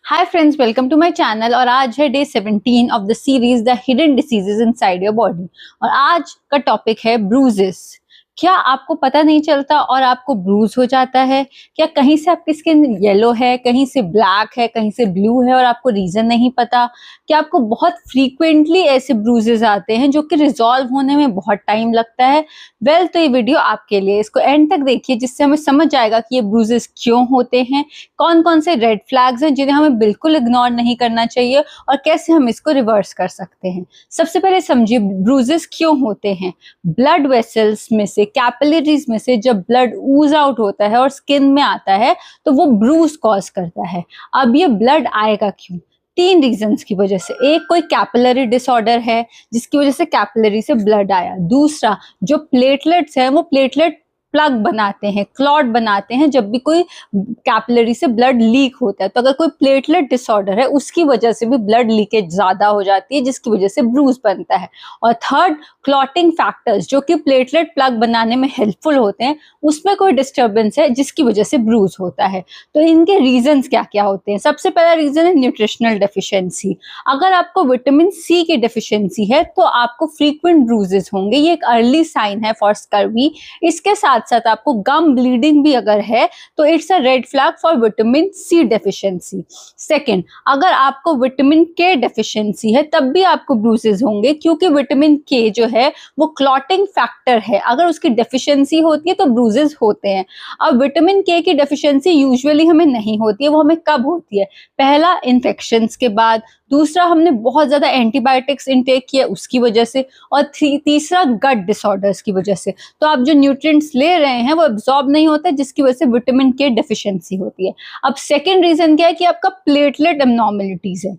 Hi friends, welcome to my channel. और आज है day 17 of the series the hidden diseases inside your body. और आज का टॉपिक है ब्रूजेस। क्या आपको पता नहीं चलता और आपको ब्रूज हो जाता है? क्या कहीं से आपकी स्किन येलो है, कहीं से ब्लैक है, कहीं से ब्लू है और आपको रीजन नहीं पता? क्या आपको बहुत फ्रीक्वेंटली ऐसे ब्रूजेस आते हैं जो कि रिजॉल्व होने में बहुत टाइम लगता है? तो ये वीडियो आपके लिए, इसको एंड तक देखिए जिससे हमें समझ आएगा कि ये ब्रूजेस क्यों होते हैं, कौन कौन से रेड फ्लैग्स हैं जिन्हें हमें बिल्कुल इग्नोर नहीं करना चाहिए और कैसे हम इसको रिवर्स कर सकते हैं। सबसे पहले समझिए ब्रूजेस क्यों होते हैं। ब्लड वेसल्स में से, कैपिलरीज में से जब ब्लड ऊज आउट होता है और स्किन में आता है तो वो ब्रूज कॉज करता है। अब ये ब्लड आएगा क्यों? 3 रीजंस की वजह से। एक, कोई कैपिलरी डिसऑर्डर है जिसकी वजह से कैपिलरी से ब्लड आया। दूसरा, जो प्लेटलेट्स हैं वो प्लेटलेट प्लग बनाते हैं, क्लॉट बनाते हैं जब भी कोई कैपिलरी से ब्लड लीक होता है। तो अगर कोई प्लेटलेट डिसऑर्डर है उसकी वजह से भी ब्लड लीकेज ज्यादा हो जाती है जिसकी वजह से ब्रूज बनता है। और थर्ड, क्लॉटिंग फैक्टर्स जो कि प्लेटलेट प्लग बनाने में हेल्पफुल होते हैं, उसमें कोई डिस्टर्बेंस है जिसकी वजह से ब्रूज होता है। तो इनके रीजंस क्या क्या होते हैं? सबसे पहला रीजन है न्यूट्रिशनल डेफिशिएंसी। अगर आपको विटामिन सी की डेफिशिएंसी है तो आपको फ्रीक्वेंट ब्रूजेस होंगे। ये एक अर्ली साइन है फॉर स्कर्वी। इसके साथ साथ आपको गम ब्लीडिंग भी अगर है तो it's a red flag for vitamin C deficiency. Second, अगर आपको विटामिन के डेफिशिएंसी है तब भी आपको ब्रूजेस होंगे, क्योंकि विटामिन के जो है वो क्लॉटिंग फैक्टर है। अगर उसकी डेफिशिएंसी होती है तो ब्रूजेस होते हैं। अब विटामिन के की डेफिशिएंसी यूजुअली हमें नहीं होती है। वो हमें कब होती है? पहला, इन्फेक्शंस के बाद। दूसरा, हमने बहुत ज्यादा एंटीबायोटिक्स इनटेक किया उसकी वजह से। और तीसरा, गट डिसऑर्डर्स की वजह से। तो आप जो न्यूट्रिएंट्स ले रहे हैं वो एब्जॉर्ब नहीं होता जिसकी वजह से विटामिन के डेफिशिएंसी होती है। अब सेकंड रीजन क्या है कि आपका प्लेटलेट एब्नॉर्मेलिटीज है।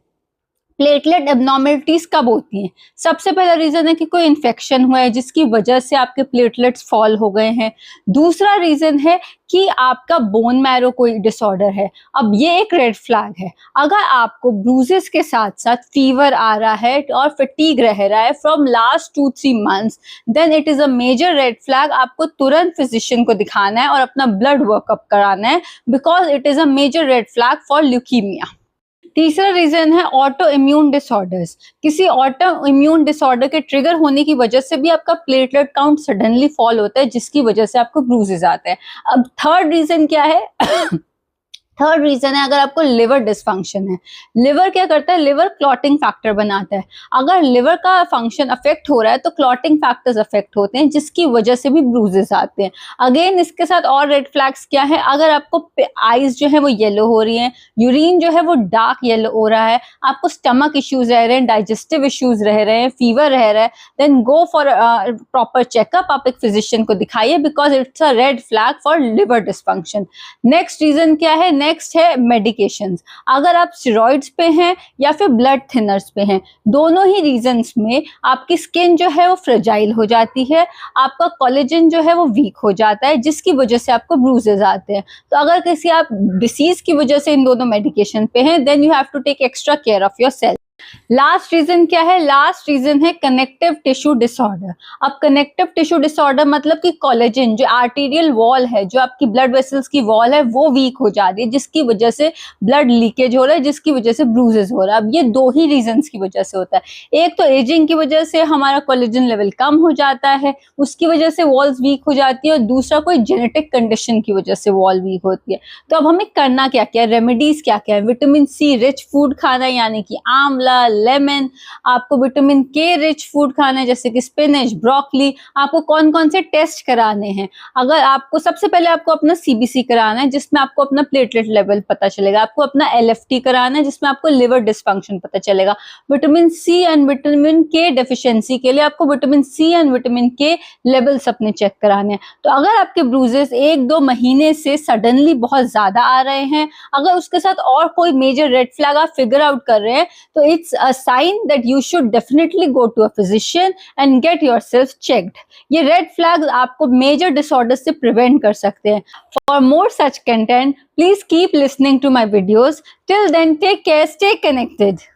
प्लेटलेट एब्नॉर्मेलिटीज कब होती हैं? सबसे पहला रीजन है कि कोई इन्फेक्शन हुआ है जिसकी वजह से आपके प्लेटलेट्स फॉल हो गए हैं। दूसरा रीजन है कि आपका बोन मैरो कोई डिसऑर्डर है। अब ये एक रेड फ्लैग है। अगर आपको ब्रूजेस के साथ साथ फीवर आ रहा है और फटीग रह रहा है from last 2-3 months, then it is a major red flag. आपको तुरंत फिजिशियन को दिखाना है और अपना ब्लड वर्कअप कराना है, because it is a major red flag for leukaemia. तीसरा रीजन है ऑटो इम्यून डिसऑर्डर्स। किसी ऑटो इम्यून डिसऑर्डर के ट्रिगर होने की वजह से भी आपका प्लेटलेट काउंट सडनली फॉल होता है जिसकी वजह से आपको ब्रूजेस आते हैं। अब थर्ड रीजन क्या है? थर्ड रीजन है अगर आपको लिवर डिसफंक्शन है। लिवर क्या करता है? लिवर क्लॉटिंग फैक्टर बनाता है। अगर लिवर का फंक्शन अफेक्ट हो रहा है तो क्लॉटिंग फैक्टर्स अफेक्ट होते हैं जिसकी वजह से भी ब्रूजेस आते हैं। अगेन इसके साथ और रेड फ्लैग्स क्या है? अगर आपको आईज जो है वो येलो हो रही है, यूरिन जो है वो डार्क येलो हो रहा है, आपको स्टमक इश्यूज रह रहे हैं, डाइजेस्टिव इश्यूज रह रहे हैं, फीवर रह रहा है, then go for proper checkup. आप एक फिजिशियन को दिखाइए, because it's a red flag for liver dysfunction. Next reason क्या है? नेक्स्ट है मेडिकेशंस। अगर आप स्टेरॉइड्स पे हैं या फिर ब्लड थिनर्स पे हैं, दोनों ही रीजंस में आपकी स्किन जो है वो फ्रेजाइल हो जाती है, आपका कोलेजन जो है वो वीक हो जाता है जिसकी वजह से आपको ब्रूजेस आते हैं। तो अगर किसी आप डिसीज की वजह से इन दोनों मेडिकेशन पे हैं, then you have to take extra care of yourself. Last reason क्या है? लास्ट रीजन है कनेक्टिव टिश्यू डिसऑर्डर। अब कनेक्टिव टिश्यू डिसऑर्डर मतलब कि कोलेजन, जो आर्टेरियल वॉल है, जो आपकी ब्लड वेसल्स की वॉल है, वो वीक हो जाती है जिसकी वजह से ब्लड लीकेज हो रहा है, जिसकी वजह से ब्रूजेस हो रहा है। अब ये दो ही रीजंस की वजह से होता है। एक तो एजिंग की वजह से हमारा कोलेजन लेवल कम हो जाता है, उसकी वजह से वॉल्स वीक हो जाती है, और दूसरा कोई जेनेटिक कंडीशन की वजह से वॉल वीक होती है। तो अब हमें करना क्या क्या है? रेमेडीज क्या क्या है? विटामिन सी रिच फूड खाना, यानी कि आंवला, लेमन। आपको विटामिन के रिच फूड खाना है जैसे कि स्पिनच, ब्रोकली। आपको कौन कौन से टेस्ट कराने हैं? अगर आपको सबसे पहले आपको अपना सीबीसी कराना है जिसमें आपको अपना प्लेटलेट लेवल पता चलेगा। आपको अपना एलएफटी कराना है जिसमें आपको लिवर डिसफंक्शन पता चलेगा। विटामिन सी एंड विटामिन के डेफिशिएंसी के लिए आपको विटामिन सी एंड विटामिन के लेवल्स अपने चेक कराने हैं। तो अगर आपके ब्रूजेस 1-2 महीने से सडनली बहुत ज्यादा आ रहे हैं, अगर उसके साथ और कोई मेजर रेड फ्लैग आप फिगर आउट कर रहे हैं, तो it's a sign that you should definitely go to a physician and get yourself checked. ये red flags आपको major disorders से prevent कर सकते हैं। For more such content, please keep listening to my videos. Till then, take care, stay connected.